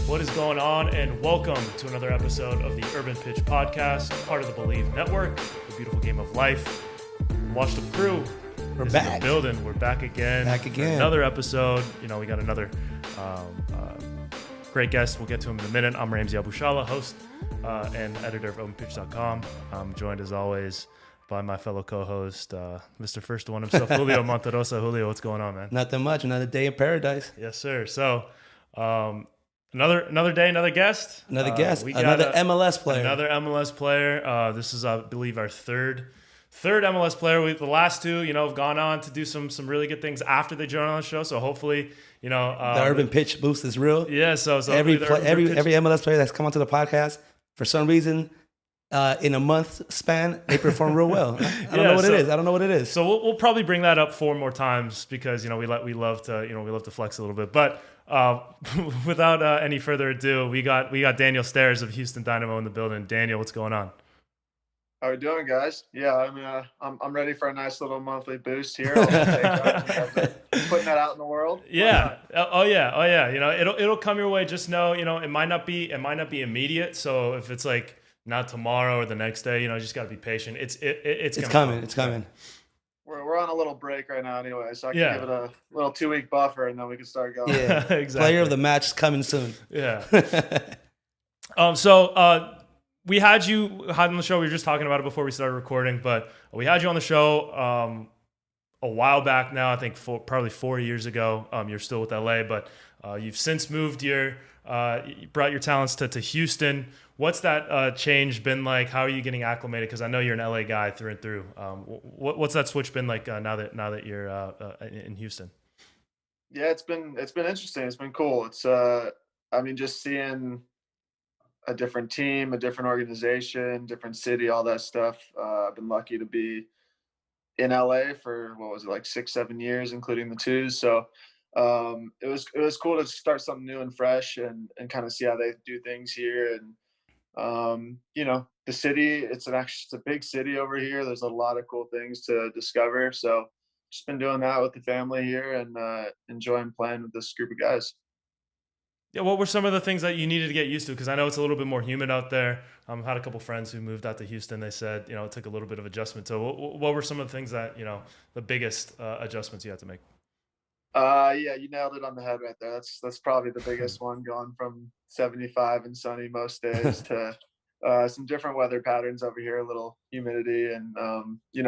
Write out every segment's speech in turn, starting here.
What is going on? And welcome to another episode of the Urban Pitch Podcast, part of the Believe Network, the beautiful game of life. Watch the crew. We're is back. In the building. We're back again. For another episode. You know, we got another great guest. We'll get to him in a minute. I'm Ramsey Abushala, host and editor of OpenPitch.com. I'm joined as always by my fellow co-host, Mr. First One himself, Julio Monterosa. Julio, what's going on, man? Nothing much. Another day in paradise. Yes, sir. So, another day, another guest. Another guest. Another MLS player. Another MLS player. This is, I believe, our third MLS player. The last two, have gone on to do some really good things after they joined on the show. So hopefully, the Urban Pitch boost is real. Yeah. So every MLS player that's come onto the podcast, for some reason, in a month span, they perform real well. I don't know what it is. So we'll probably bring that up 4 more times because we love to flex a little bit. But without any further ado, we got Daniel Steres of Houston Dynamo in the building. Daniel, what's going on? How are we doing, guys? Yeah, I mean, I'm ready for a nice little monthly boost here. I'll take that. Putting that out in the world. Yeah. Oh yeah. It'll come your way. Just know, it might not be immediate. So if it's like not tomorrow or the next day, you just got to be patient. It's coming. It's coming. We're on a little break right now anyway, so I can give it a little 2-week buffer, and then we can start going. Yeah, exactly. Player of the match is coming soon. Yeah. So we had you on the show. We were just talking about it before we started recording, but we had you on the show a while back now. I think probably 4 years ago. You're still with LA, but you've since moved here. You brought your talents to Houston. What's that change been like? How are you getting acclimated? Because I know you're an LA guy through and through. What's that switch been like now that you're in Houston? Yeah, it's been interesting. It's been cool. It's just seeing a different team, a different organization, different city, all that stuff. I've been lucky to be in LA for 6-7 years, including the 2. So it was cool to start something new and fresh and kind of see how they do things here. And the city, it's a big city over here. There's a lot of cool things to discover. So just been doing that with the family here and enjoying playing with this group of guys. Yeah, what were some of the things that you needed to get used to? Because I know it's a little bit more humid out there. I've had a couple friends who moved out to Houston. They said, it took a little bit of adjustment. So what were some of the things that, the biggest adjustments you had to make? Yeah, you nailed it on the head right there. That's probably the biggest one, going from 75 and sunny most days to some different weather patterns over here, a little humidity and,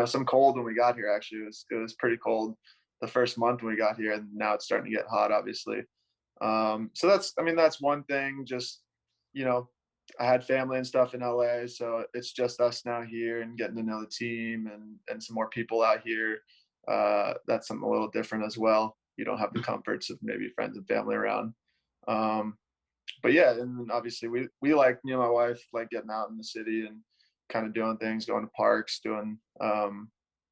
some cold when we got here. Actually, it was pretty cold the first month when we got here, and now it's starting to get hot, obviously. So that's one thing. Just, I had family and stuff in LA, so it's just us now here and getting to know the team and some more people out here. That's something a little different as well. You don't have the comforts of maybe friends and family around. But yeah, and obviously we like, me and my wife like getting out in the city and kind of doing things, going to parks, doing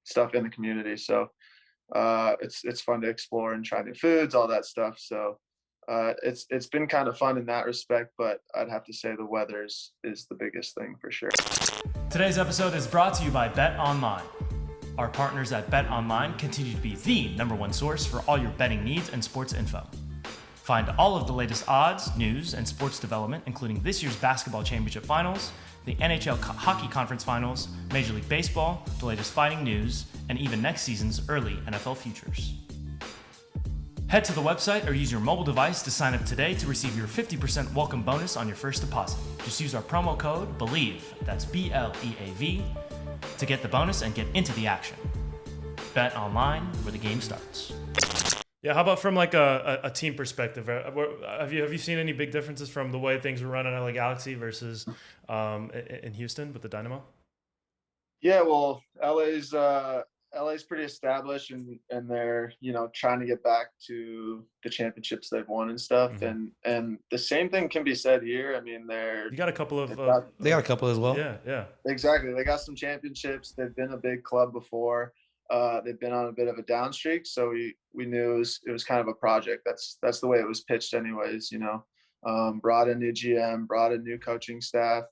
stuff in the community. So it's fun to explore and try new foods, all that stuff. So it's been kind of fun in that respect, but I'd have to say the weather is the biggest thing for sure. Today's episode is brought to you by Bet Online. Our partners at Bet Online continue to be the #1 source for all your betting needs and sports info. Find all of the latest odds, news, and sports development, including this year's basketball championship finals, the NHL Hockey Conference Finals, Major League Baseball, the latest fighting news, and even next season's early NFL futures. Head to the website or use your mobile device to sign up today to receive your 50% welcome bonus on your first deposit. Just use our promo code BELIEVE, that's BLEAV, to get the bonus and get into the action. Bet Online, where the game starts. Yeah, how about from like a team perspective? Have you seen any big differences from the way things were running at Galaxy versus in Houston with the Dynamo? Yeah, well, LA's pretty established and they're, trying to get back to the championships they've won and stuff. Mm-hmm. And the same thing can be said here. I mean, you got a couple of they got a couple as well. Yeah. Exactly. They got some championships. They've been a big club before. They've been on a bit of a down streak, so we knew it was kind of a project. That's the way it was pitched anyways, brought a new GM, brought a new coaching staff,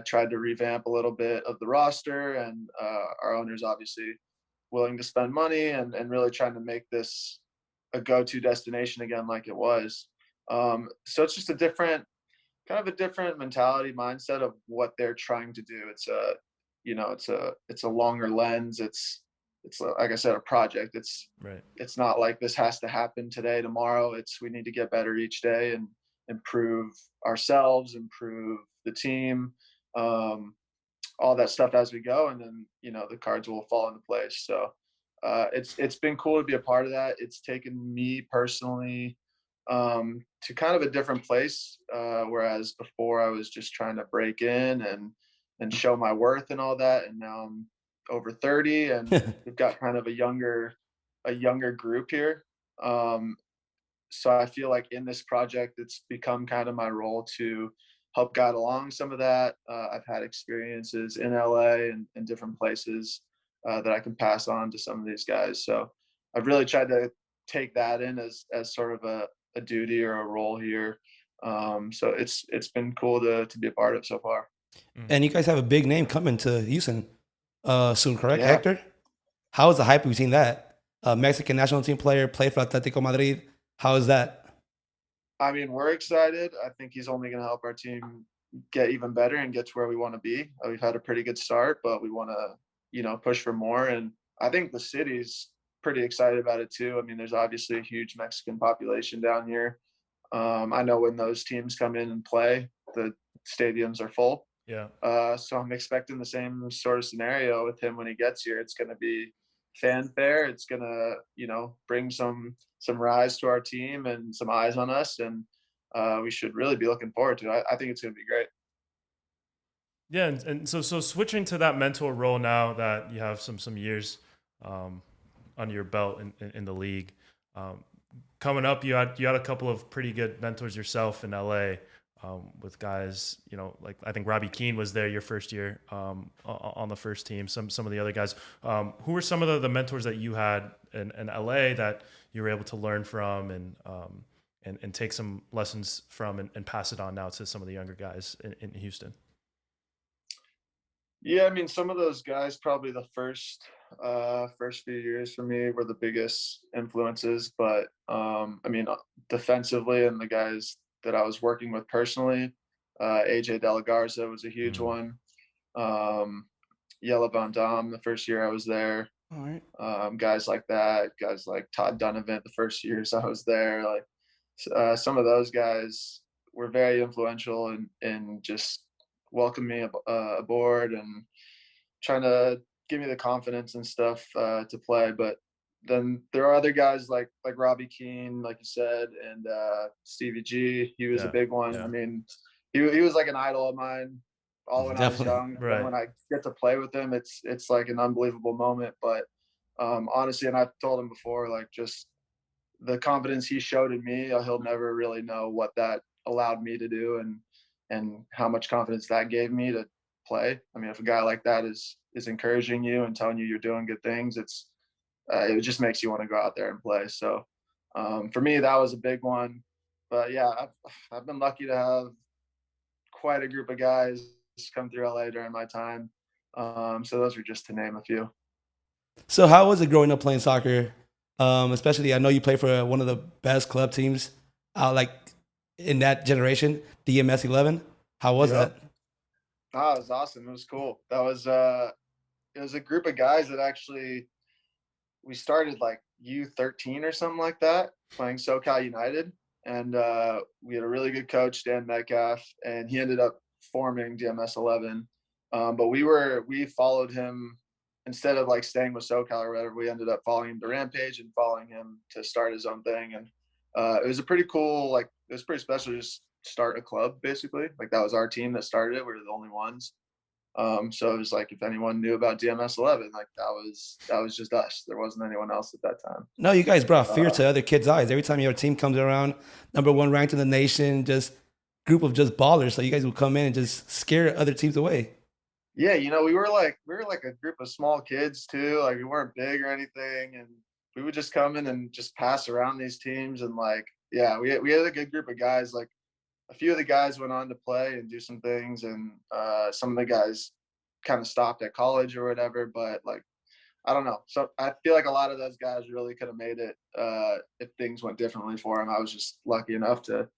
tried to revamp a little bit of the roster, and our owners obviously willing to spend money and really trying to make this a go-to destination again like it was. So it's just a different kind of a different mentality mindset of what they're trying to do. It's a, it's a longer lens. It's like I said, a project. Right. It's not like this has to happen today, tomorrow. It's we need to get better each day and improve ourselves, improve the team, all that stuff as we go, and then the cards will fall into place. So it's been cool to be a part of that. It's taken me personally to kind of a different place, whereas before I was just trying to break in and show my worth and all that, and now I'm over 30 and we've got kind of a younger group here. So I feel like in this project, it's become kind of my role to help guide along some of that. I've had experiences in LA and different places that I can pass on to some of these guys. So I've really tried to take that in as sort of a duty or a role here. So it's been cool to be a part of so far. And you guys have a big name coming to Houston soon, correct, Yeah. Hector? How is the hype we've seen that? Mexican national team player, played for Atletico Madrid. How is that? I mean, we're excited. I think he's only going to help our team get even better and get to where we want to be. We've had a pretty good start, but we want to, push for more. And I think the city's pretty excited about it too. I mean, there's obviously a huge Mexican population down here. I know when those teams come in and play, the stadiums are full. Yeah. So I'm expecting the same sort of scenario with him when he gets here. It's going to be fanfare. It's going to, bring some rise to our team and some eyes on us, and we should really be looking forward to it. I think it's going to be great. Yeah, and so switching to that mentor role now that you have some years under your belt in the league, coming up, you had a couple of pretty good mentors yourself in LA, with guys, like I think Robbie Keane was there your first year on the first team. Some of the other guys. Who were some of the mentors that you had in LA that you were able to learn from and take some lessons from and pass it on now to some of the younger guys in Houston? Yeah, I mean, some of those guys, probably the first few years for me were the biggest influences. But I mean, defensively, and the guys that I was working with personally, AJ De La Garza was a huge one. Yella Van Dam, the first year I was there. All right. Guys like that, guys like Todd Donovan, the first years I was there. Like some of those guys were very influential in just welcoming me aboard and trying to give me the confidence and stuff to play. But then there are other guys like Robbie Keane, like you said, and Stevie G. He was a big one. Yeah. I mean, he was like an idol of mine all when Definitely. I was young. Right. And when I get to play with him, it's like an unbelievable moment. But honestly, and I've told him before, like just the confidence he showed in me, he'll never really know what that allowed me to do and how much confidence that gave me to play. I mean, if a guy like that is encouraging you and telling you you're doing good things, it just makes you want to go out there and play. So for me, that was a big one. But yeah, I've been lucky to have quite a group of guys come through LA during my time. So those were just to name a few. So how was it growing up playing soccer? Especially, I know you play for one of the best club teams out like in that generation, DMS 11. How was that? Oh, it was awesome. It was cool. That was it was a group of guys that actually we started like U13 or something like that, playing SoCal United, and we had a really good coach, Dan Metcalf, and he ended up forming DMS 11. But we followed him instead of like staying with SoCal or whatever. We ended up following him to Rampage and following him to start his own thing, and it was a pretty cool, like it was pretty special to just start a club basically. Like that was our team that started it. We were the only ones. So it was like if anyone knew about DMS 11, like that was just us. There wasn't anyone else at that time. No, you guys brought fear to other kids' eyes. Every time your team comes around, number one ranked in the nation, just group of just ballers. So you guys would come in and just scare other teams away. Yeah, we were like a group of small kids too. Like we weren't big or anything, and we would just come in and just pass around these teams. And like, yeah, we had a good group of guys. Like a few of the guys went on to play and do some things, and some of the guys kind of stopped at college or whatever. But like I don't know. So I feel like a lot of those guys really could have made it if things went differently for him. I was just lucky enough to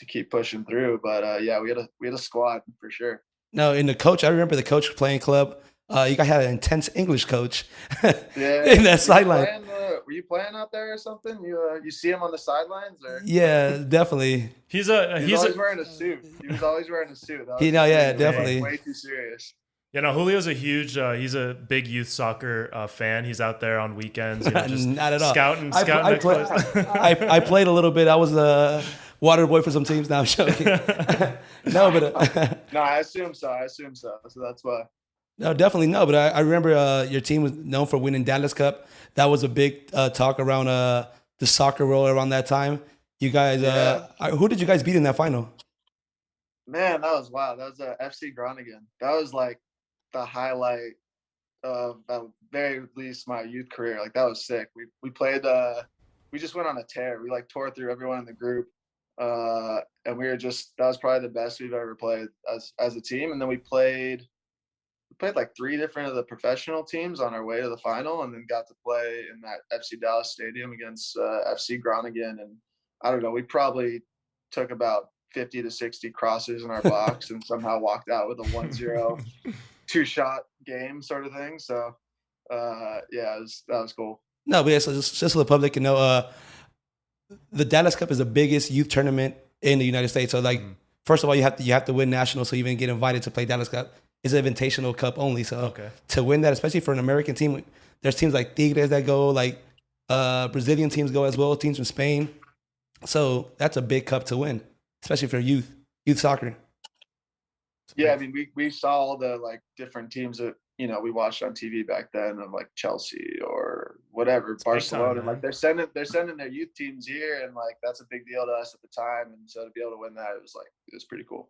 keep pushing through. But yeah, we had a squad for sure. No, in the coach, I remember the coach playing club. You guys had an intense English coach Yeah, in that sideline. Were you playing out there or something? You see him on the sidelines or? Yeah, definitely. He's always wearing a suit. He was always wearing a suit. Yeah, definitely. Way too serious. You know, Julio's he's a big youth soccer fan. He's out there on weekends, just not at all. Scouting. I played a little bit. I was a water boy for some teams. Now I'm joking. No, but no, I assume so. So that's why. No, definitely no. But I remember your team was known for winning Dallas Cup. That was a big talk around the soccer world around that time. You guys, who did you guys beat in that final? Man, that was wild. That was FC Groningen. That was like the highlight of at very least my youth career. Like that was sick. We played. We just went on a tear. We like tore through everyone in the group, and we were just that was probably the best we've ever played as a team. And then we played like 3 different of the professional teams on our way to the final, and then got to play in that FC Dallas Stadium against FC Groningen. And I don't know, we probably took about 50 to 60 crosses in our box and somehow walked out with a 1-0 2-shot game sort of thing. So yeah, that was cool. No, but yeah, so just so the public can know, the Dallas Cup is the biggest youth tournament in the United States. So like, first of all, you have to win national, so you even get invited to play Dallas Cup. It's an invitational cup only. So to win that, especially for an American team, there's teams like Tigres that go, like Brazilian teams go as well, teams from Spain. So that's a big cup to win, especially for youth soccer. Yeah, I mean, we saw all the like different teams that we watched on TV back then, of like Chelsea or whatever, Barcelona. Like they're sending their youth teams here, and like that's a big deal to us at the time. And so to be able to win that, it was pretty cool.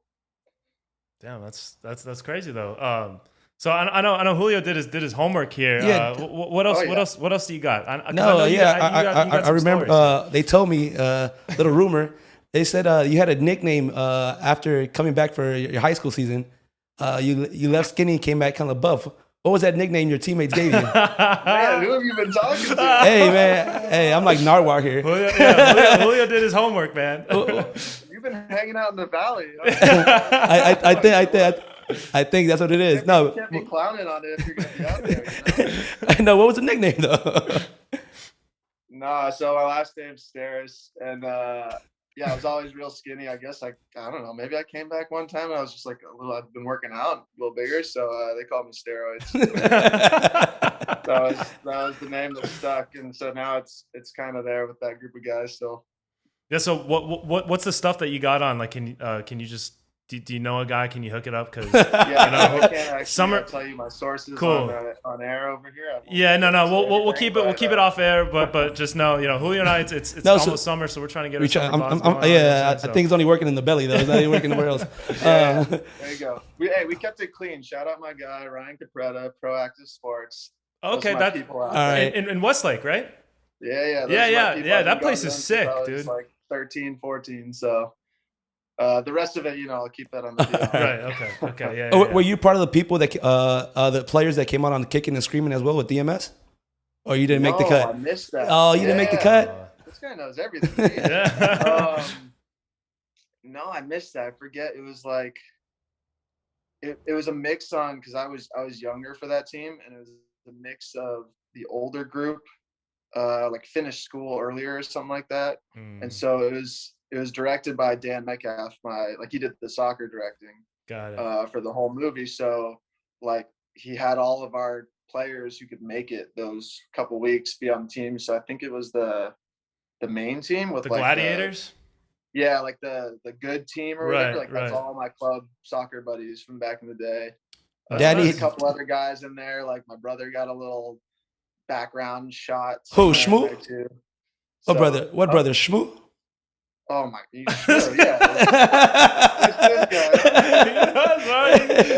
Damn, that's crazy though. So I know Julio did his homework here. Yeah. What else? What else do you got? I remember they told me little rumor. They said you had a nickname after coming back for your high school season. You left skinny and came back kind of buff. What was that nickname your teammates gave you? Man, who have you been talking to? Hey man, hey, I'm like Narwhal here. Julio did his homework, man. You've been hanging out in the valley. I think that's what it is. You can't be clowning on it if you're gonna be out there. I know. What was the nickname though? No, so my last name's Steres, and yeah, I was always real skinny. I guess I don't know. Maybe I came back one time and I was just like I've been working out, a little bigger, so they called me steroids. that was the name that stuck, and so now it's kind of there with that group of guys still. Yeah. So what's the stuff that you got on? Like, can you just do you know a guy? Can you hook it up? Because I can't actually tell you my sources on air over here. We'll keep it off air, but just know, Julio and I, it's almost summer, so we're trying to get I think it's only working in the belly though. It's not even working anywhere else. There you go. We kept it clean. Shout out my guy Ryan Capretta, Proactive Sports. Okay, that's all right. In Westlake, right? Yeah. That place is sick, dude. Like 13, 14. So the rest of it, I'll keep that on the deal. Right. Okay. Yeah. Were you part of the people that the players that came out on the kicking and screaming as well with DMS? Or you didn't make the cut? I missed that. Oh, you didn't make the cut? This guy knows everything. No, I missed that. I forget. It was like it was a mix on, because I was younger for that team, and it was a mix of the older group, like finished school earlier or something like that, and so it was directed by Dan Metcalf. He did the soccer directing. Got it. For the whole movie. So like he had all of our players who could make it those couple weeks be on the team. So I think it was the main team with the like Gladiators. Like the good team or whatever. Like that's all my club soccer buddies from back in the day. There's a couple other guys in there. Like my brother got a little background shot. Who, Shmoo? What brother? Shmoo? Oh my! Sure, yeah.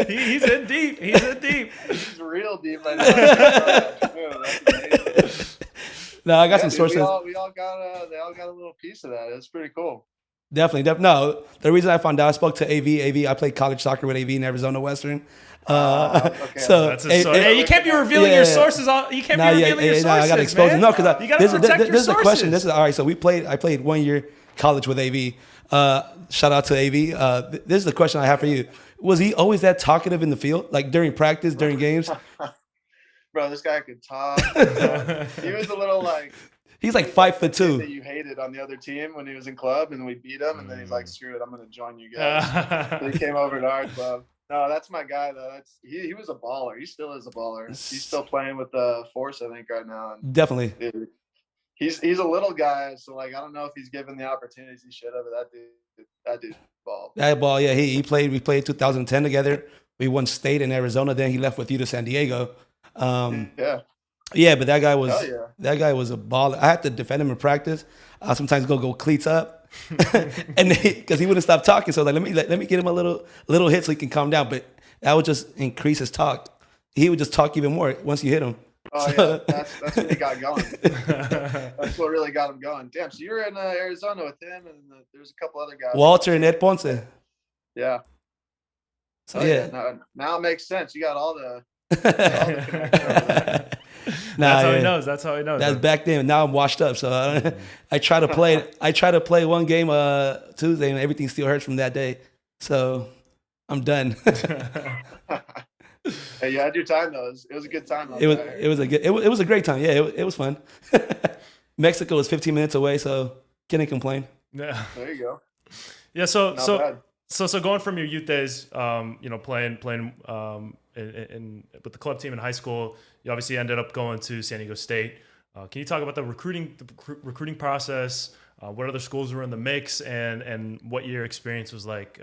He's in deep. He's real deep. I know. No, I got some sources. They all got a little piece of that. It's pretty cool. Definitely. No, the reason I found out, I spoke to AV. I played college soccer with AV in Arizona Western. Okay. So That's a hey, you can't be revealing your sources. You can't be revealing your sources. I got to expose them. No, because you got to protect your this is the sources. question. This is all right. So I played 1 year college with AV. Shout out to AV. This is the question I have for you. Was he always that talkative in the field, like during practice, during games? Bro, this guy could talk. He was a little like. He's like 5'2" that you hated on the other team when he was in club, and we beat him, and then he's like, "Screw it, I'm gonna join you guys." So he came over to our club. No, that's my guy though. He was a baller. He still is a baller. He's still playing with the Force, I think, right now. And Definitely. dude, he's a little guy, so like I don't know if he's given the opportunities he should have. But that dude ball. That ball, yeah. He played. We played 2010 together. We won state in Arizona. Then he left with you to San Diego. Yeah, but that guy was a baller. I had to defend him in practice. I sometimes go cleats up, and because he wouldn't stop talking. So like, let me get him a little hit so he can calm down. But that would just increase his talk. He would just talk even more once you hit him. Oh yeah, that's what he got going. That's what really got him going. Damn. So you were in Arizona with him, and there's a couple other guys. Walter and Ed Ponce. Yeah. So yeah. Now it makes sense. You got all the. That's how he knows. That's how he knows. That's back then. Now I'm washed up, so I try to play. I try to play one game Tuesday, and everything still hurts from that day. So I'm done. Hey, you had your time though. It was a good time. It was a great time. Yeah, it was fun. Mexico was 15 minutes away, so can't complain. Yeah. There you go. Yeah. So going from your youth days, playing with the club team in high school, you obviously ended up going to San Diego State. Can you talk about the recruiting process? What other schools were in the mix, and what your experience was like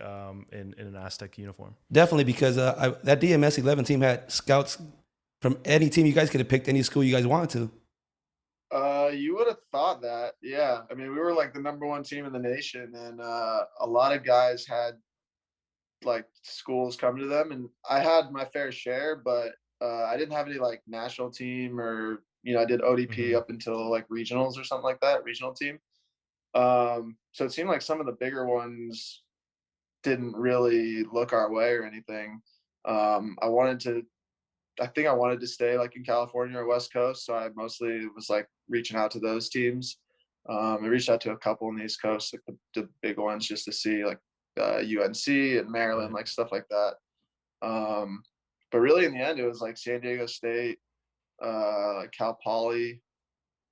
in an Aztec uniform? Definitely, because that DMS 11 team had scouts from any team. You guys could have picked any school you guys wanted to. You would have thought that, yeah. I mean, we were like the #1 team in the nation, and a lot of guys had like schools come to them, and I had my fair share, but I didn't have any like national team, or I did ODP up until like regionals or something like that, regional team. So it seemed like some of the bigger ones didn't really look our way or anything. I think I wanted to stay like in California or West Coast, so I mostly was like reaching out to those teams. I reached out to a couple on the East Coast, like the big ones, just to see like UNC and Maryland, like stuff like that. But really in the end, it was like San Diego State, like Cal Poly,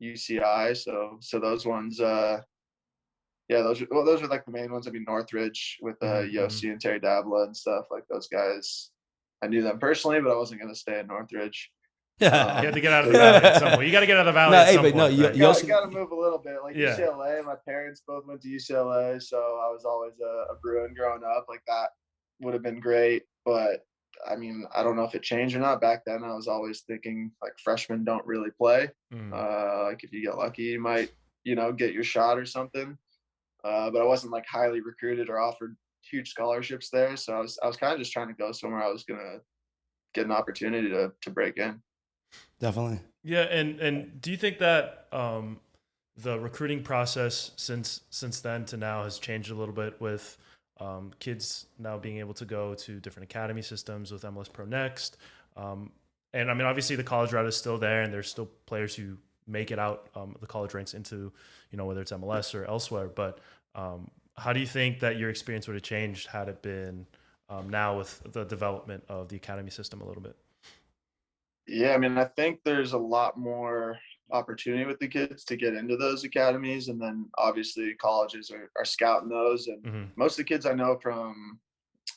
UCI. So those ones, those are like the main ones. I mean, Northridge with Yossi and Terry Davila and stuff, like those guys. I knew them personally, but I wasn't going to stay in Northridge. You have to get out of the valley at some point. You got to get out of the valley at some point. No, right? You got to move a little bit. Like UCLA, my parents both went to UCLA, so I was always a Bruin growing up. Like that would have been great, but I mean, I don't know if it changed or not. Back then, I was always thinking like freshmen don't really play. Like if you get lucky, you might, get your shot or something. But I wasn't like highly recruited or offered huge scholarships there, so I was kind of just trying to go somewhere I was gonna get an opportunity to break in. Definitely. Yeah, and do you think that the recruiting process since then to now has changed a little bit with kids now being able to go to different academy systems with MLS Pro Next? And I mean, obviously the college route is still there, and there's still players who make it out the college ranks into, whether it's MLS or elsewhere. But how do you think that your experience would have changed had it been now with the development of the academy system a little bit? Yeah, I mean, I think there's a lot more opportunity with the kids to get into those academies, and then obviously colleges are scouting those. And most of the kids I know from,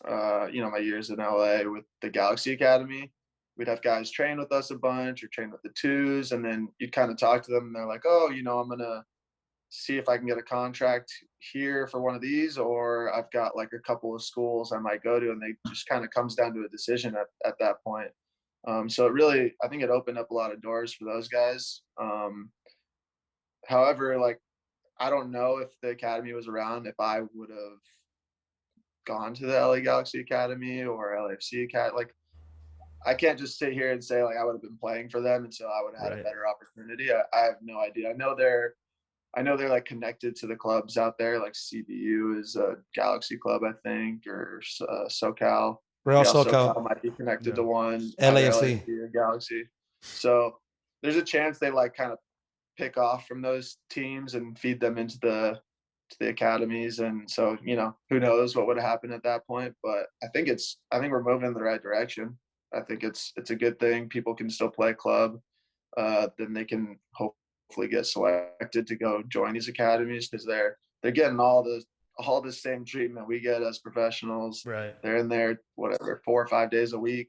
my years in LA with the Galaxy Academy, we'd have guys train with us a bunch or train with the twos, and then you'd kind of talk to them, and they're like, "Oh, I'm gonna see if I can get a contract here for one of these, or I've got like a couple of schools I might go to," and they just kind of comes down to a decision at that point. So it really, I think it opened up a lot of doors for those guys. However, like, I don't know if the academy was around, if I would have gone to the LA Galaxy Academy or LAFC Academy. Like, I can't just sit here and say like I would have been playing for them until I would have had a better opportunity. I have no idea. I know they're I know they're like connected to the clubs out there. Like CBU is a Galaxy club, I think, or SoCal. Real Yeah, SoCal, SoCal might be connected to Yeah. one, either LAFC. LAFC or Galaxy. So there's a chance they like kind of pick off from those teams and feed them into the academies. And so, who knows what would have happened at that point. But I think we're moving in the right direction. I think it's a good thing. People can still play club. Then they can hopefully get selected to go join these academies, because they're getting all the same treatment we get as professionals. Right. They're in there, whatever, 4 or 5 days a week.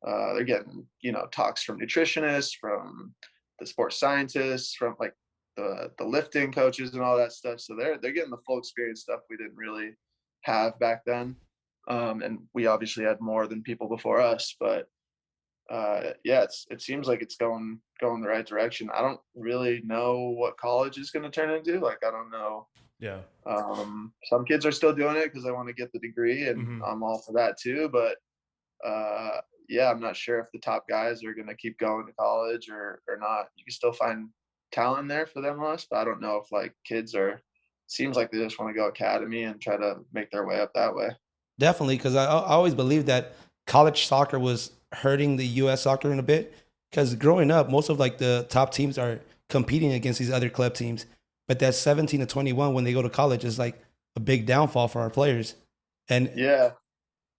They're getting, talks from nutritionists, from the sports scientists, from like the lifting coaches and all that stuff. So they're getting the full experience stuff we didn't really have back then. And we obviously had more than people before us, but yeah, it seems like it's going the right direction. I don't really know what college is going to turn into. Like, I don't know. Yeah. Some kids are still doing it because they want to get the degree, and I'm all for that too. But yeah, I'm not sure if the top guys are going to keep going to college or not. You can still find talent there for them, but I don't know if like kids seems like they just want to go academy and try to make their way up that way. Definitely, because I always believed that college soccer was hurting the U.S. soccer in a bit. Because growing up, most of like the top teams are competing against these other club teams, but that 17 to 21 when they go to college is like a big downfall for our players. And Yeah,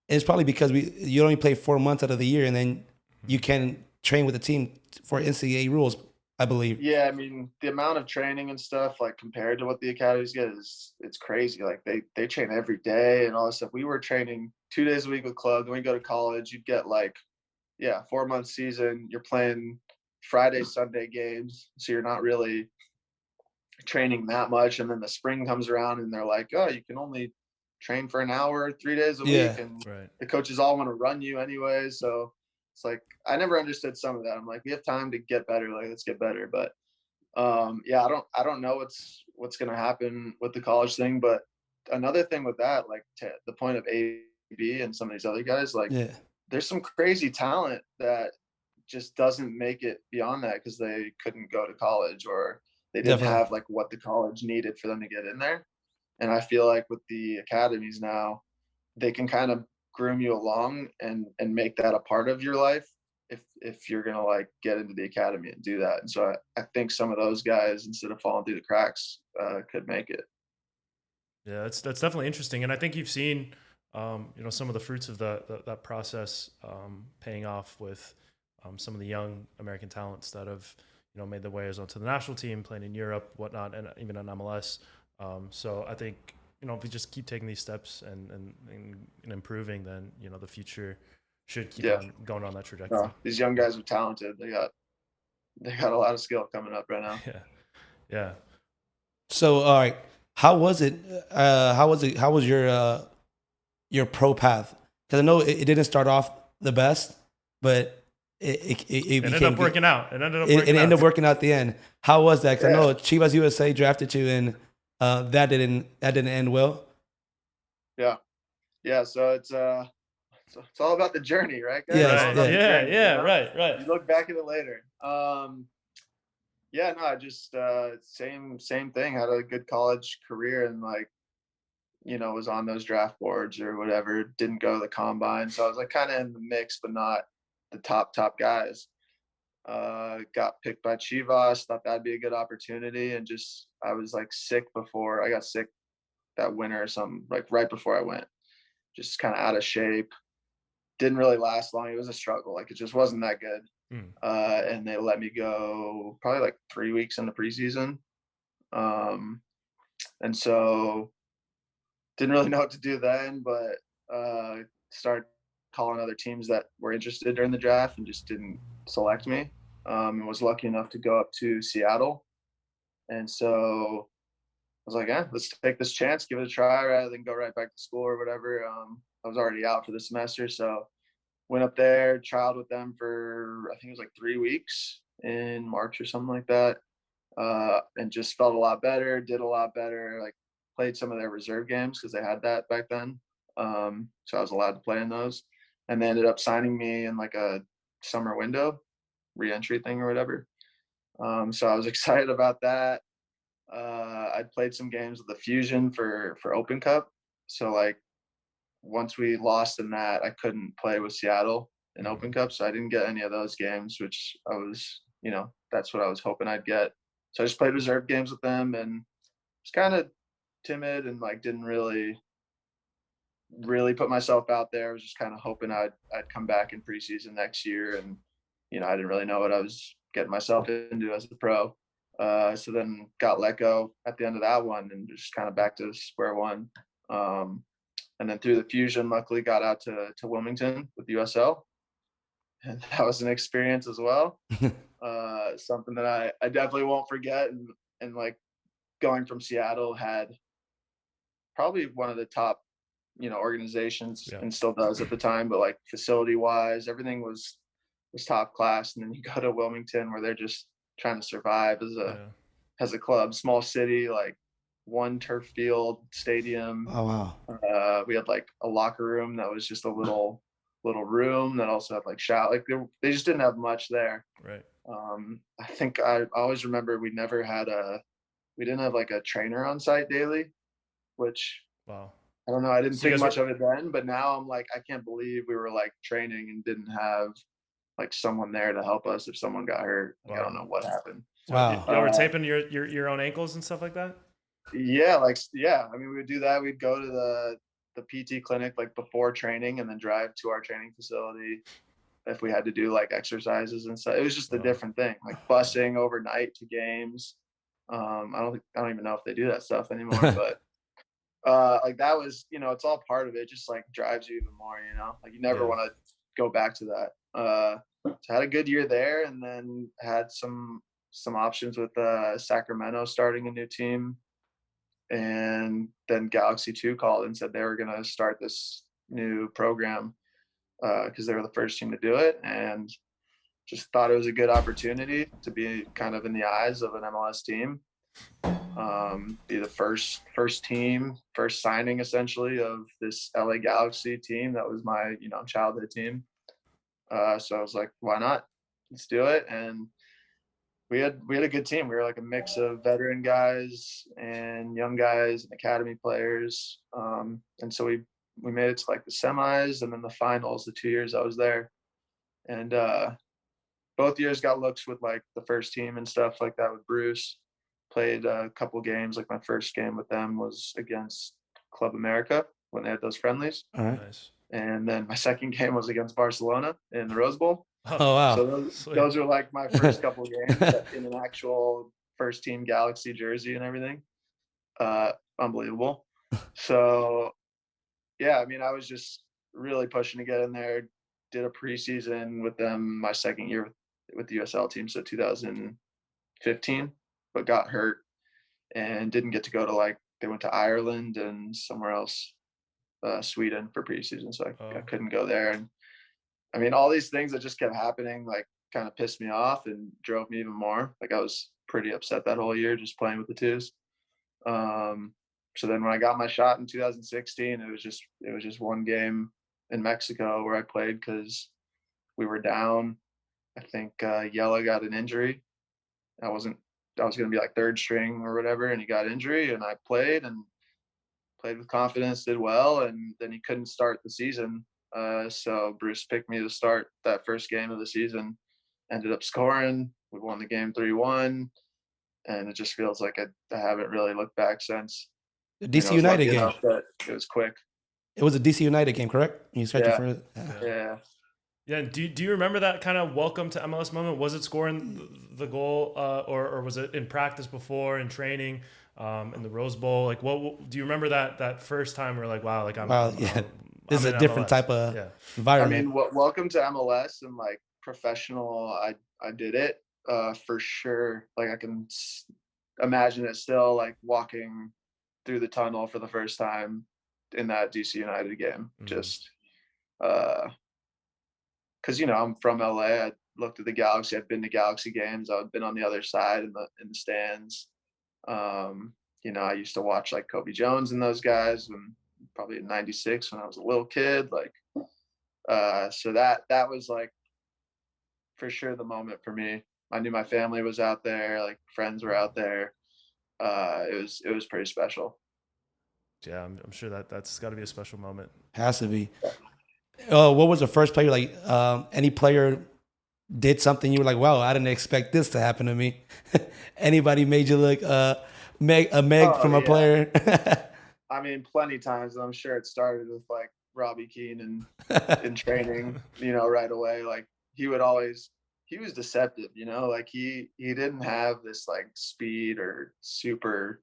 it's probably because you only play 4 months out of the year, and then you can train with the team for NCAA rules, I believe. yeah. I mean, the amount of training and stuff, like compared to what the academies get, it's crazy. Like they train every day and all this stuff. We were training 2 days a week with club. Then we go to college, you'd get like 4-month season. You're playing Friday, Sunday games, so you're not really training that much. And then the spring comes around, and they're like, "Oh, you can only train for an hour, 3 days a Yeah. week," and Right. the coaches all want to run you anyway. So it's like I never understood some of that. I'm like, we have time to get better. Like, let's get better. But yeah, I don't know what's gonna happen with the college thing. But another thing with that, like to the point of AB and some of these other guys, like Yeah. there's some crazy talent that just doesn't make it beyond that because they couldn't go to college, or they didn't Definitely. have like what the college needed for them to get in there. And I feel like with the academies now, they can kind of groom you along and make that a part of your life if you're gonna like get into the academy and do that. And so I think some of those guys, instead of falling through the cracks, could make it. Yeah, that's definitely interesting, and I think you've seen, some of the fruits of that process paying off with some of the young American talents that have, made their ways onto the national team, playing in Europe, whatnot, and even in MLS. So I think, if we just keep taking these steps and improving, then the future should keep on going on that trajectory. These young guys are talented. They got a lot of skill coming up right now. Yeah. So, all right, how was it? How was your pro path? Because I know it didn't start off the best, but it ended up working out. It ended up working out at the end. How was that? Because I know Chivas USA drafted you, and that didn't end well. Yeah. So it's all about the journey, right, guys? Yes, yeah. Right. You look back at it later. Yeah, no, I just same thing. Had a good college career, and like, was on those draft boards or whatever. Didn't go to the combine, so I was like kind of in the mix, but not the top guys. Got picked by Chivas. Thought that'd be a good opportunity, and just I was like sick before I got sick that winter or something. Like right before I went, just kind of out of shape. Didn't really last long. It was a struggle. Like it just wasn't that good. And they let me go probably like 3 weeks in the preseason. And so didn't really know what to do then, but started calling other teams that were interested during the draft and just didn't select me. And was lucky enough to go up to Seattle. And so I was like, let's take this chance, give it a try rather than go right back to school or whatever. I was already out for the semester, so went up there, trialed with them for I think it was like 3 weeks in March or something like that, and just felt a lot better, did a lot better. Like played some of their reserve games because they had that back then, so I was allowed to play in those. And they ended up signing me in like a summer window, re-entry thing or whatever. So I was excited about that. I'd played some games with the Fusion for Open Cup. So like once we lost in that, I couldn't play with Seattle in Open Cup, so I didn't get any of those games, which I was, that's what I was hoping I'd get. So I just played reserve games with them and was kind of timid and like didn't really put myself out there. I was just kind of hoping I'd come back in preseason next year, and I didn't really know what I was getting myself into as a pro. So then got let go at the end of that one and just kind of back to square one. And then through the Fusion, luckily got out to Wilmington with USL. And that was an experience as well. Something that I definitely won't forget. And like going from Seattle had probably one of the top, organizations and still does at the time, but like facility wise, everything was top class. And then you go to Wilmington where they're just trying to survive as a club, small city, like one turf field stadium. Oh wow. We had like a locker room that was just a little room that also had like shower. Like they just didn't have much there. Right. I think I always remember we didn't have like a trainer on site daily, which wow. I don't know. I didn't think much of it then, but now I'm like, I can't believe we were like training and didn't have like someone there to help us if someone got hurt. Like, I don't know what happened. Wow. Y'all were taping your own ankles and stuff like that? Yeah. I mean, we would do that. We'd go to the PT clinic like before training and then drive to our training facility if we had to do like exercises and stuff. It was just a different thing, like busing overnight to games. I don't even know if they do that stuff anymore, but like that was, it's all part of it. Just like drives you even more, like you never want to go back to that. So I had a good year there, and then had some options with Sacramento starting a new team, and then Galaxy 2 called and said they were going to start this new program because they were the first team to do it, and just thought it was a good opportunity to be kind of in the eyes of an MLS team. Be the first signing essentially of this LA Galaxy team that was my childhood team. So I was like, why not? Let's do it. And we had a good team. We were like a mix of veteran guys and young guys and academy players. And so we made it to like the semis and then the finals the 2 years I was there. And both years got looks with like the first team and stuff like that with Bruce. Played a couple games. Like my first game with them was against Club America when they had those friendlies. All right. Nice. And then my second game was against Barcelona in the Rose Bowl. Oh wow. So those are like my first couple games in an actual first team Galaxy jersey and everything. Unbelievable. So yeah, I mean, I was just really pushing to get in there. Did a preseason with them my second year with the USL team, so 2015, but got hurt and didn't get to go to they went to Ireland and somewhere else, Sweden for preseason. So I couldn't go there. And I mean, all these things that just kept happening, like kind of pissed me off and drove me even more. Like I was pretty upset that whole year just playing with the twos. So then when I got my shot in 2016, it was just one game in Mexico where I played because we were down. I think Yella got an injury. I was going to be like third string or whatever, and he got injury, and I played with confidence, did well, and then he couldn't start the season. So Bruce picked me to start that first game of the season. Ended up scoring. We won the game 3-1, and it just feels like I haven't really looked back since. The DC United game. It was quick. It was a DC United game, correct? You started for Yeah. Yeah. Do you remember that kind of welcome to MLS moment? Was it scoring the goal, or was it in practice before, in training, in the Rose Bowl? Like, what do you remember that first time where like, wow, like this is a different type of environment. I mean, welcome to MLS and like professional. I did it for sure. Like I can imagine it still, like walking through the tunnel for the first time in that DC United game. Just because I'm from LA. I looked at the Galaxy. I'd been to Galaxy games. I'd been on the other side in the stands. I used to watch like Kobe Jones and those guys probably in '96 when I was a little kid. Like, so that was like for sure the moment for me. I knew my family was out there, like friends were out there. it was pretty special. Yeah, I'm sure that's got to be a special moment. Has to be. What was the first player like? Any player did something you were like, wow, I didn't expect this to happen to me. Anybody made you look Meg Oh from a yeah, player? I mean, plenty times. I'm sure it started with like Robbie Keane and in training, right away. Like he was deceptive, like he didn't have this like speed or super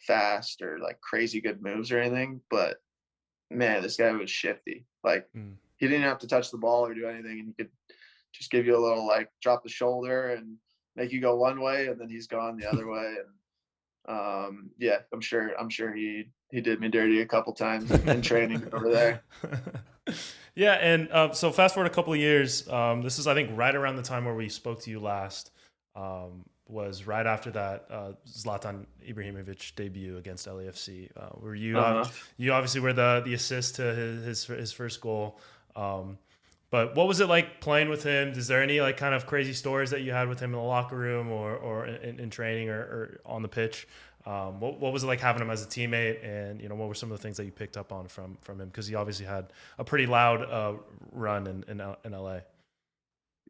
fast or like crazy good moves or anything, but man, this guy was shifty. Like Mm. he didn't have to touch the ball or do anything, and he could just give you a little like drop the shoulder and make you go one way, and then he's gone the other way. And yeah, I'm sure he did me dirty a couple times in training over there. Yeah, and so fast forward a couple of years. This is, I think, right around the time where we spoke to you last. Was right after that Zlatan Ibrahimovic debut against LAFC. Where you you obviously were the assist to his first goal. But what was it like playing with him? Is there any like kind of crazy stories that you had with him in the locker room or in training or on the pitch? What was it like having him as a teammate, and what were some of the things that you picked up on from him? Because he obviously had a pretty loud run in LA.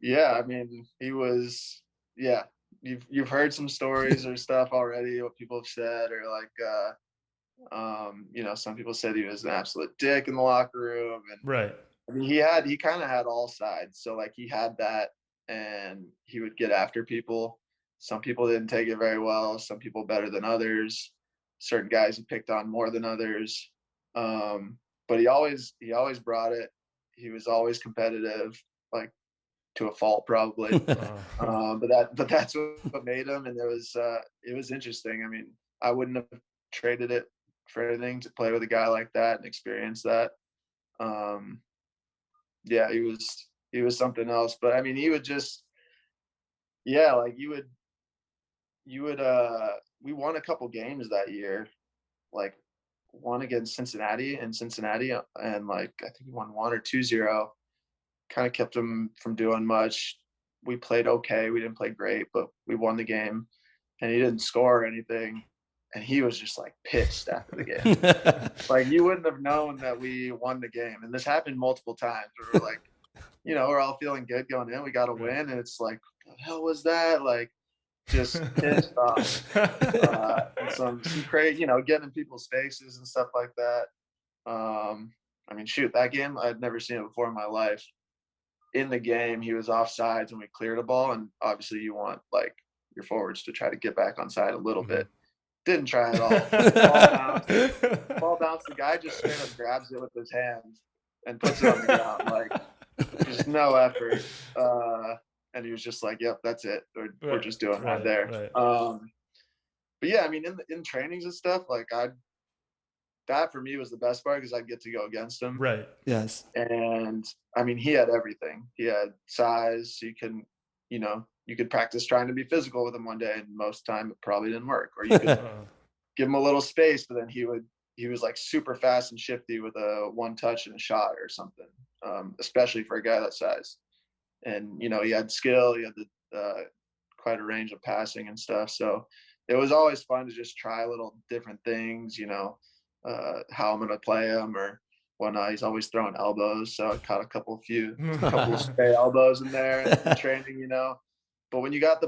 Yeah, I mean, he was. Yeah, you've heard some stories or stuff already, what people have said, or like some people said he was an absolute dick in the locker room. And Right. I mean, he kind of had all sides. So like he had that, and he would get after people. Some people didn't take it very well. Some people better than others. Certain guys he picked on more than others. But he always brought it. He was always competitive, like to a fault probably. But that's what made him. And it was interesting. I mean, I wouldn't have traded it for anything to play with a guy like that and experience that. Um, yeah, he was something else. But I mean, he would just, yeah, like you would we won a couple games that year, like one against Cincinnati in Cincinnati, and like I think he won 1 or 2-0. Kind of kept him from doing much. We played okay. We didn't play great, but we won the game, and he didn't score anything. And he was just like pissed after the game. Like you wouldn't have known that we won the game. And this happened multiple times where we're like, we're all feeling good going in. We got to win. And it's like, what the hell was that? Like, just pissed off. And some crazy, getting in people's faces and stuff like that. I mean, shoot, that game, I'd never seen it before in my life. In the game, he was offsides and we cleared a ball. And obviously you want like your forwards to try to get back on side a little bit. Didn't try at all. Ball bounce. The guy just straight up grabs it with his hands and puts it on the ground. Like, just no effort. And he was just like, "Yep, that's it. We're just doing that there." Right. But yeah, I mean, in trainings and stuff, like that for me was the best part because I'd get to go against him. Right. Yes. And I mean, he had everything. He had size. You could practice trying to be physical with him one day, and most time it probably didn't work. Or you could give him a little space, but then he was like super fast and shifty with a one touch and a shot or something. Especially for a guy that size. And he had skill. He had quite a range of passing and stuff. So it was always fun to just try little different things. How I'm gonna play him or whatnot. He's always throwing elbows, so I caught a couple of stray elbows in there in training. But when you got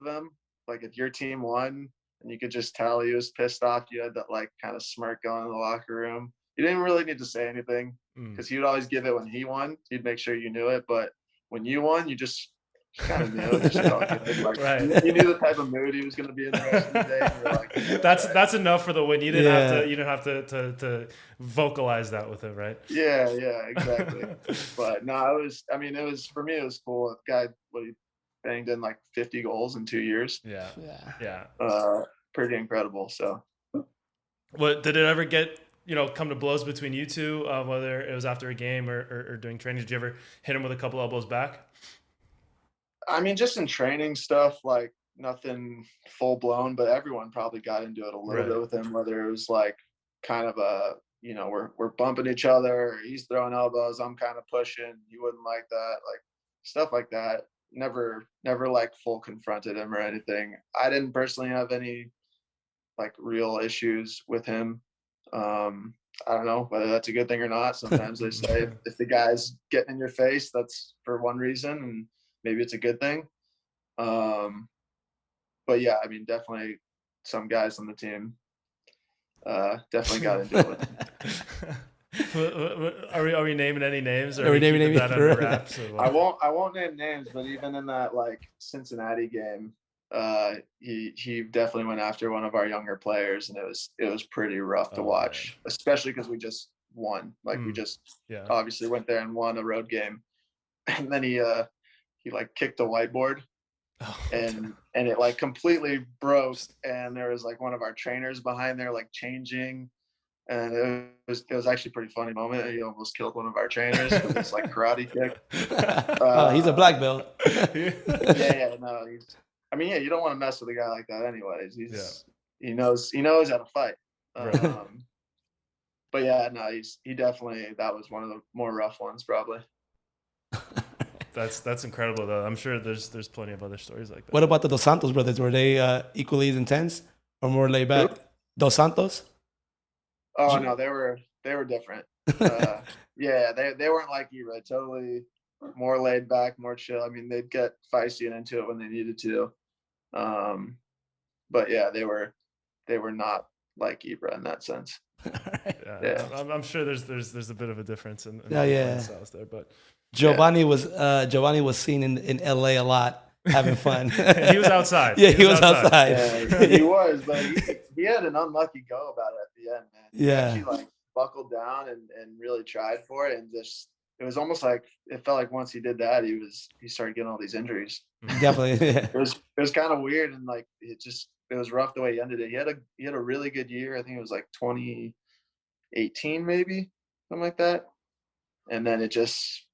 them, like if your team won and you could just tell he was pissed off, you had that like kind of smirk going in the locker room. You didn't really need to say anything because he would always give it when he won. He'd make sure you knew it. But when you won, you just kind of knew it. Just felt good. Like, right. You knew the type of mood he was going to be in the rest of the day. And you're like, that's enough for the win. You didn't have to vocalize that with him, right? Yeah, exactly. But no, it was for me. It was cool. Guy, he banged in like 50 goals in 2 years. Yeah. Pretty incredible. So, what did it ever get? Come to blows between you two, whether it was after a game or during training? Did you ever hit him with a couple elbows back? I mean, just in training stuff, like nothing full blown, but everyone probably got into it a little bit with him, whether it was like kind of a, we're bumping each other, he's throwing elbows, I'm kind of pushing, he wouldn't like that, like stuff like that. Never like full confronted him or anything. I didn't personally have any like real issues with him. I don't know whether that's a good thing or not. Sometimes they say if the guy's getting in your face, that's for one reason, and maybe it's a good thing. But yeah, I mean, definitely some guys on the team definitely got into it with him. Are we naming any names? Or Are we naming keeping names? that under wraps? I won't name names, but even in that like Cincinnati game, he definitely went after one of our younger players, and it was pretty rough to watch, especially because we just won. Like we just obviously went there and won a road game, and then he like kicked a whiteboard. And it like completely broke, and there was like one of our trainers behind there like changing, and it was actually a pretty funny moment. He almost killed one of our trainers with this like karate kick. He's a black belt. No, you don't want to mess with a guy like that anyways. He knows how to fight. But yeah, no, he definitely, that was one of the more rough ones probably. That's incredible though. I'm sure there's plenty of other stories like that. What about the Dos Santos brothers? Were they equally as intense or more laid back? Who? Dos Santos? Oh no, they were different. Yeah, they weren't like Ibra. Totally more laid back, more chill. I mean, they'd get feisty and into it when they needed to. But yeah, they were not like Ibra in that sense. Yeah. I'm sure there's a bit of a difference in styles there, but Giovanni was seen in LA a lot, having fun. He was outside. Yeah, he was outside. Yeah, he was, but he had an unlucky go about it at the end, man. He actually like buckled down and really tried for it, and just it was almost like it felt like once he did that, he started getting all these injuries. Definitely. Yeah. It was kind of weird, and like it was rough the way he ended it. He had a really good year. I think it was like 2018 maybe, something like that. And then it just,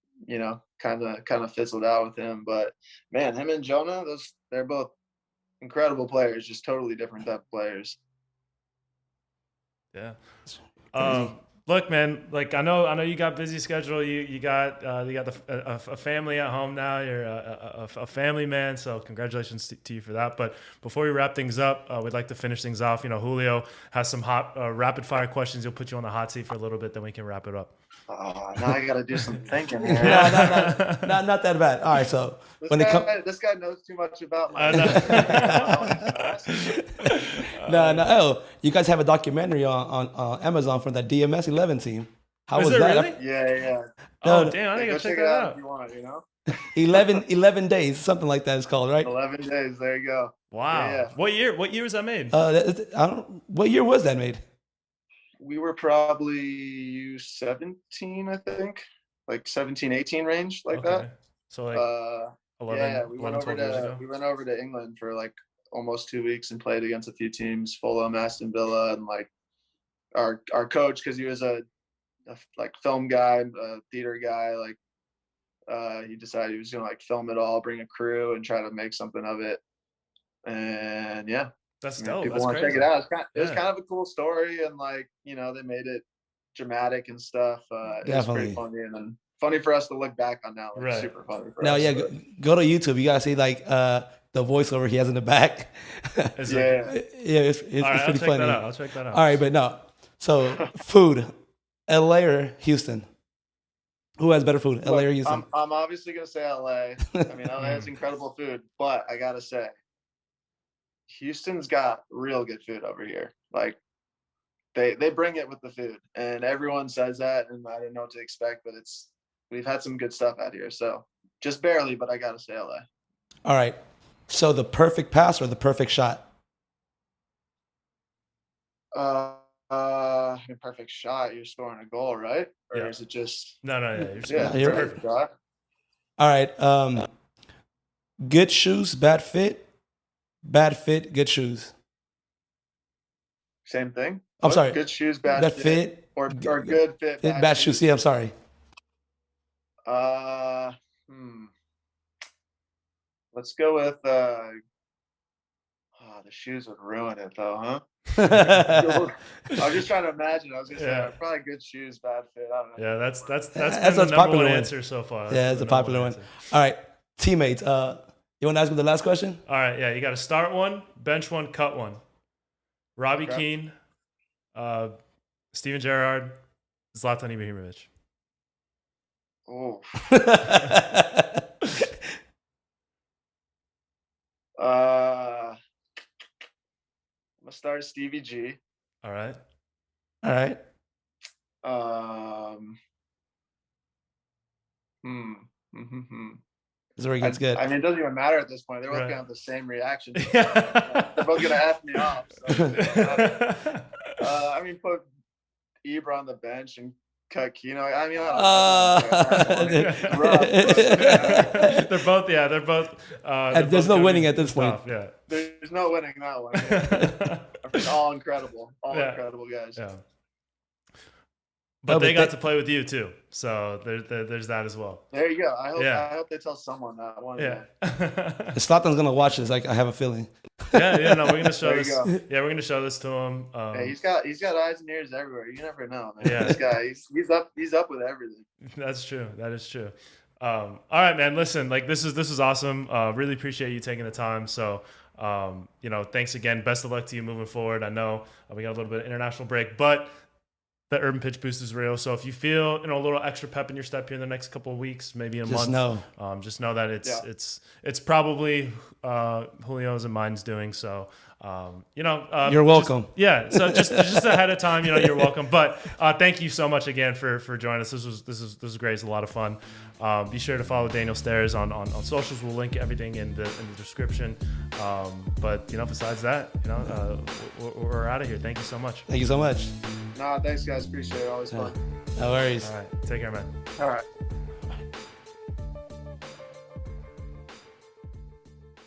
kind of fizzled out with him. But man, him and Jonah, they're both incredible players, just totally different type of players. Yeah. Look, man, like I know you got busy schedule. You got a family at home now. You're a family man, so congratulations to you for that. But before we wrap things up, we'd like to finish things off. Julio has some hot rapid fire questions. He'll put you on the hot seat for a little bit, then we can wrap it up. Oh, now I got to do some thinking here. Not that bad. All right, so this guy knows too much about my. No. Oh, you guys have a documentary on Amazon from that DMS 11 team. How was that? Really? Yeah. Oh, damn! I think I'll check that out. If you want, 11 days, something like that. It's called, right? 11 days. There you go. Wow. Yeah. What year was that made? What year was that made? We were probably 17, I think, like 17, 18 range, like that. So like 11, we 12 years ago. We went over to England for like almost 2 weeks and played against a few teams, Fulham, Aston Villa, and like our coach, because he was a like film guy, a theater guy, like he decided he was gonna like film it all, bring a crew, and try to make something of it. And yeah. That's dope. People want to check it out. It was kind of a cool story, and like they made it dramatic and stuff. It was pretty funny, and then funny for us to look back on now. Like, super funny. For us, go to YouTube. You gotta see like the voiceover he has in the back. It's pretty funny. I'll check that out. All right, but no. So food, LA or Houston? Who has better food, LA or Houston? I'm obviously gonna say LA. I mean, LA has incredible food, but I gotta say, Houston's got real good food over here. Like they bring it with the food, and everyone says that, and I didn't know what to expect, but we've had some good stuff out here. So just barely, but I gotta say LA. All right. So the perfect pass or the perfect shot? Perfect shot. You're scoring a goal, right? Or is it just no? Yeah, you're perfect shot. All right. Good shoes, bad fit. Bad fit, good shoes. Same thing. I'm sorry. Good shoes, bad fit, or good fit, bad shoes. Yeah, I'm sorry. Let's go with the shoes would ruin it though, huh? I was just trying to imagine. I was gonna say probably good shoes, bad fit. I don't know. Yeah, that's the number one answer so far. That's a popular one. All right, teammates. You want to ask me the last question? All right, yeah. You got to start one, bench one, cut one. Robbie Okay. Keane, Steven Gerrard, Zlatan Ibrahimovic. Oh. I'm gonna start Stevie G. All right. All right. This is where it gets good. I mean, it doesn't even matter at this point. They're both Right. gonna have the same reaction. They're both gonna F me off. So, I mean, put Ibra on the bench and cut Keno. I mean, They're both. Yeah, they're both. There's no winning at this point. Yeah. there's no winning that one. Yeah. All incredible. Yeah. Incredible guys. Yeah. But they got to play with you too, so there's that as well. There you go. I hope they tell someone that one. Yeah. Zlatan's gonna watch this. I have a feeling. Yeah. No, we're gonna show There you this. go. Yeah, we're gonna show this to him. Hey, he's got eyes and ears everywhere. You never know, man. Yeah. This guy, he's up with everything. That's true. That is true. All right, man. Listen, like this is awesome. Really appreciate you taking the time. So, thanks again. Best of luck to you moving forward. I know we got a little bit of international break, but the Urban Pitch Boost is real. So if you feel a little extra pep in your step here in the next couple of weeks, maybe in a month, just know that it's probably Julio's and mine's doing. So you're welcome. So just ahead of time, you're welcome. But thank you so much again for joining us. This was great. It's a lot of fun. Be sure to follow Daniel Steres on socials. We'll link everything in the description. But besides that, we're out of here. Thank you so much. Thank you so much. Nah, thanks guys. Appreciate it. Always fun. No worries. All right. Take care, man. All right.